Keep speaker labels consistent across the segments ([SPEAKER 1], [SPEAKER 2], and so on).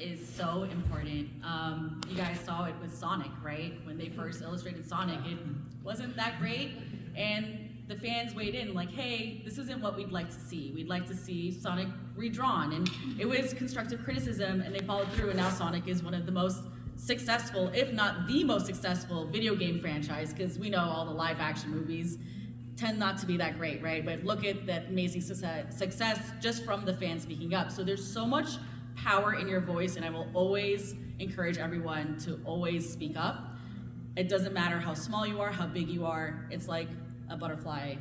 [SPEAKER 1] Is so important. You guys saw it with Sonic, right? When they first illustrated Sonic, it wasn't that great, and the fans weighed in like, hey, this isn't what we'd like to see. We'd like to see Sonic redrawn, and it was constructive criticism, and they followed through, and now Sonic is one of the most successful, if not the most successful, video game franchise, because we know all the live action movies tend not to be that great, right? But look at that amazing success just from the fans speaking up. So there's so much power in your voice, and I will always encourage everyone to always speak up. It doesn't matter how small you are, how big you are. It's like a butterfly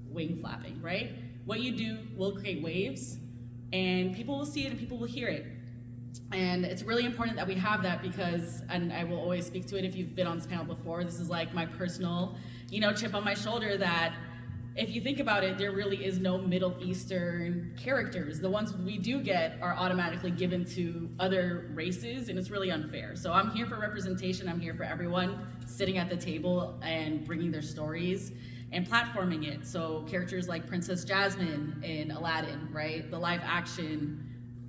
[SPEAKER 1] wing flapping, right? What you do will create waves, and people will see it and people will hear it. And it's really important that we have that because, and I will always speak to it if you've been on this panel before, this is like my personal, chip on my shoulder that if you think about it, there really is no Middle Eastern characters. The ones we do get are automatically given to other races, and it's really unfair. So I'm here for representation. I'm here for everyone sitting at the table and bringing their stories and platforming it. So characters like Princess Jasmine in Aladdin, right? The live action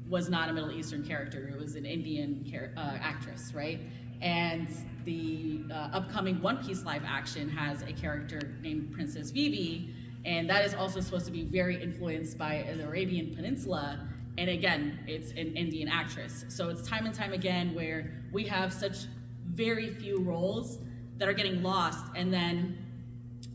[SPEAKER 1] was not a Middle Eastern character. It was an Indian actress, right? And the upcoming One Piece live action has a character named Princess Vivi, and that is also supposed to be very influenced by the Arabian Peninsula, and again, it's an Indian actress. So it's time and time again where we have such very few roles that are getting lost, and then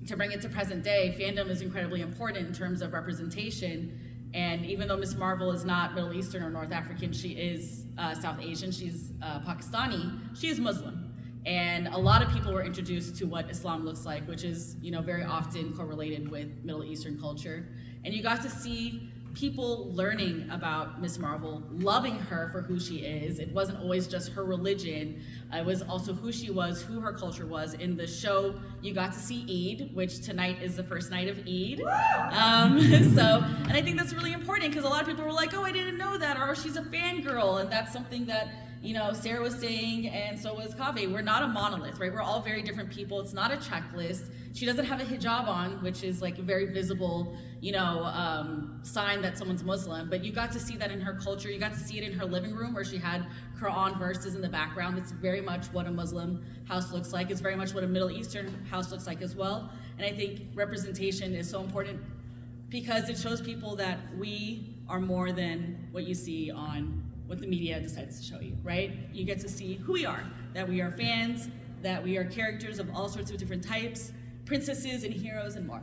[SPEAKER 1] to bring it to present day, fandom is incredibly important in terms of representation. And even though Ms. Marvel is not Middle Eastern or North African, she is South Asian, she's Pakistani, she is Muslim. And a lot of people were introduced to what Islam looks like, which is very often correlated with Middle Eastern culture. And you got to see people learning about Ms. Marvel, loving her for who she is. It wasn't always just her religion, it was also who she was, who her culture was. In the show, you got to see Eid, which tonight is the first night of Eid. And I think that's really important because a lot of people were like, oh, I didn't know that, or she's a fangirl, and that's something that Sarah was saying, and so was Kaveh. We're not a monolith, right? We're all very different people. It's not a checklist. She doesn't have a hijab on, which is like a very visible, sign that someone's Muslim. But you got to see that in her culture. You got to see it in her living room where she had Quran verses in the background. It's very much what a Muslim house looks like. It's very much what a Middle Eastern house looks like as well. And I think representation is so important because it shows people that we are more than what you see on what the media decides to show you, right? You get to see who we are, that we are fans, that we are characters of all sorts of different types, princesses and heroes and more.